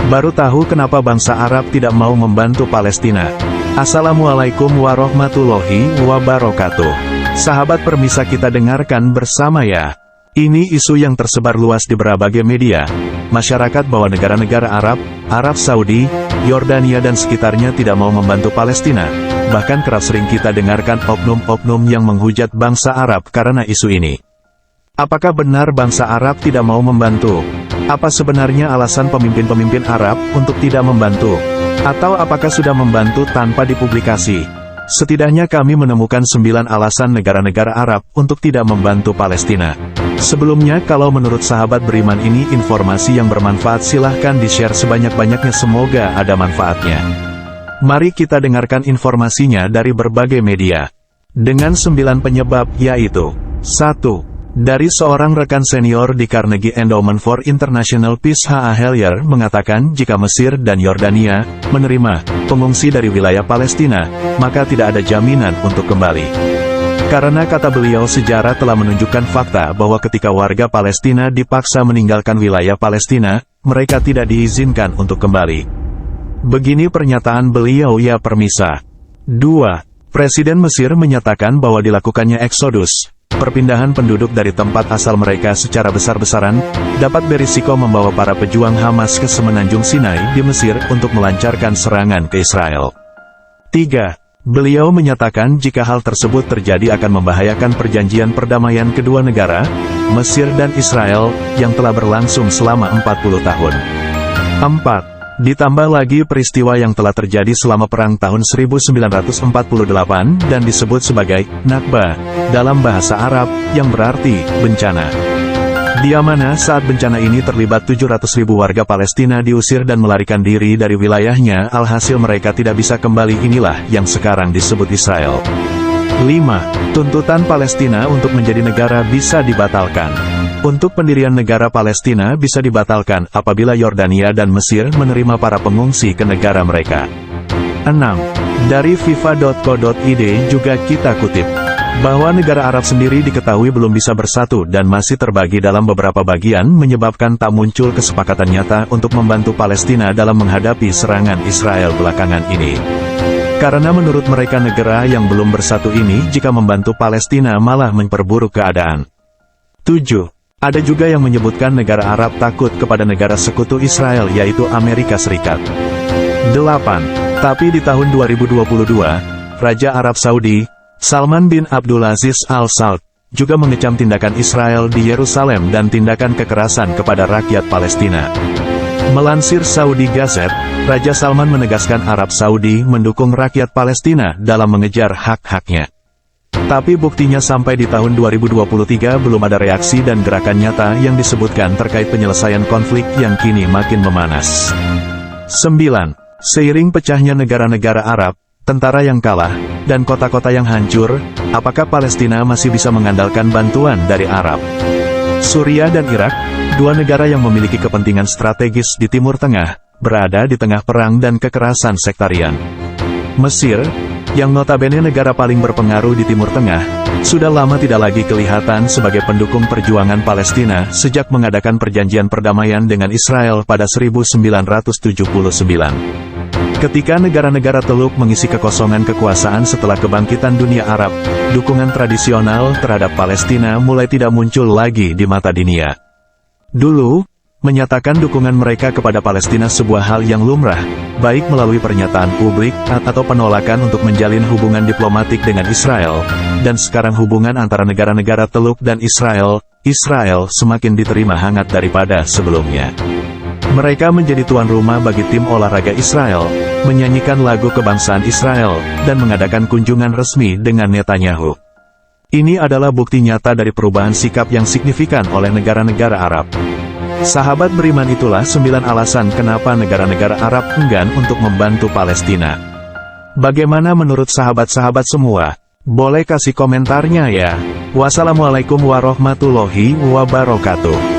Baru tahu kenapa bangsa Arab tidak mau membantu Palestina. Assalamualaikum warahmatullahi wabarakatuh. Sahabat permisa, kita dengarkan bersama ya. Ini isu yang tersebar luas di berbagai media masyarakat bahwa negara-negara Arab Saudi, Yordania dan sekitarnya tidak mau membantu Palestina. Bahkan kerap sering kita dengarkan oknum-oknum yang menghujat bangsa Arab karena isu ini. Apakah benar bangsa Arab tidak mau membantu? Apa sebenarnya alasan pemimpin-pemimpin Arab untuk tidak membantu? Atau apakah sudah membantu tanpa dipublikasi? Setidaknya kami menemukan 9 alasan negara-negara Arab untuk tidak membantu Palestina. Sebelumnya, kalau menurut sahabat beriman ini informasi yang bermanfaat, silahkan di-share sebanyak-banyaknya, semoga ada manfaatnya. Mari kita dengarkan informasinya dari berbagai media. Dengan 9 penyebab, yaitu 1. Dari seorang rekan senior di Carnegie Endowment for International Peace H.A. Hellier mengatakan jika Mesir dan Yordania menerima pengungsi dari wilayah Palestina, maka tidak ada jaminan untuk kembali. Karena kata beliau, sejarah telah menunjukkan fakta bahwa ketika warga Palestina dipaksa meninggalkan wilayah Palestina, mereka tidak diizinkan untuk kembali. Begini pernyataan beliau ya permisa. 2. Presiden Mesir menyatakan bahwa dilakukannya eksodus, perpindahan penduduk dari tempat asal mereka secara besar-besaran, dapat berisiko membawa para pejuang Hamas ke semenanjung Sinai di Mesir untuk melancarkan serangan ke Israel. 3. Beliau menyatakan jika hal tersebut terjadi akan membahayakan perjanjian perdamaian kedua negara, Mesir dan Israel, yang telah berlangsung selama 40 tahun. 4. Ditambah lagi peristiwa yang telah terjadi selama Perang tahun 1948 dan disebut sebagai Nakba dalam bahasa Arab, yang berarti bencana. Di mana saat bencana ini terlibat 700.000 warga Palestina diusir dan melarikan diri dari wilayahnya, alhasil mereka tidak bisa kembali. Inilah yang sekarang disebut Israel. 5. Tuntutan Palestina untuk menjadi negara bisa dibatalkan. Untuk pendirian negara Palestina bisa dibatalkan apabila Yordania dan Mesir menerima para pengungsi ke negara mereka. 6. Dari FIFA.co.id juga kita kutip bahwa negara Arab sendiri diketahui belum bisa bersatu dan masih terbagi dalam beberapa bagian, menyebabkan tak muncul kesepakatan nyata untuk membantu Palestina dalam menghadapi serangan Israel belakangan ini. Karena menurut mereka negara yang belum bersatu ini jika membantu Palestina malah memperburuk keadaan. 7. Ada juga yang menyebutkan negara Arab takut kepada negara sekutu Israel yaitu Amerika Serikat. 8. Tapi di tahun 2022, Raja Arab Saudi, Salman bin Abdulaziz Al Saud, juga mengecam tindakan Israel di Yerusalem dan tindakan kekerasan kepada rakyat Palestina. Melansir Saudi Gazette, Raja Salman menegaskan Arab Saudi mendukung rakyat Palestina dalam mengejar hak-haknya. Tapi buktinya sampai di tahun 2023 belum ada reaksi dan gerakan nyata yang disebutkan terkait penyelesaian konflik yang kini makin memanas. 9. Seiring pecahnya negara-negara Arab, tentara yang kalah, dan kota-kota yang hancur, apakah Palestina masih bisa mengandalkan bantuan dari Arab? Suriah dan Irak, dua negara yang memiliki kepentingan strategis di Timur Tengah, berada di tengah perang dan kekerasan sektarian. Mesir, yang notabene negara paling berpengaruh di Timur Tengah, sudah lama tidak lagi kelihatan sebagai pendukung perjuangan Palestina sejak mengadakan perjanjian perdamaian dengan Israel pada 1979. Ketika negara-negara Teluk mengisi kekosongan kekuasaan setelah kebangkitan dunia Arab, dukungan tradisional terhadap Palestina mulai tidak muncul lagi di mata dunia. Dulu, menyatakan dukungan mereka kepada Palestina sebuah hal yang lumrah, baik melalui pernyataan publik atau penolakan untuk menjalin hubungan diplomatik dengan Israel, dan sekarang hubungan antara negara-negara Teluk dan Israel semakin diterima hangat daripada sebelumnya. Mereka menjadi tuan rumah bagi tim olahraga Israel, menyanyikan lagu kebangsaan Israel, dan mengadakan kunjungan resmi dengan Netanyahu. Ini adalah bukti nyata dari perubahan sikap yang signifikan oleh negara-negara Arab. Sahabat beriman, itulah 9 alasan kenapa negara-negara Arab enggan untuk membantu Palestina. Bagaimana menurut sahabat-sahabat semua? Boleh kasih komentarnya ya. Wassalamualaikum warahmatullahi wabarakatuh.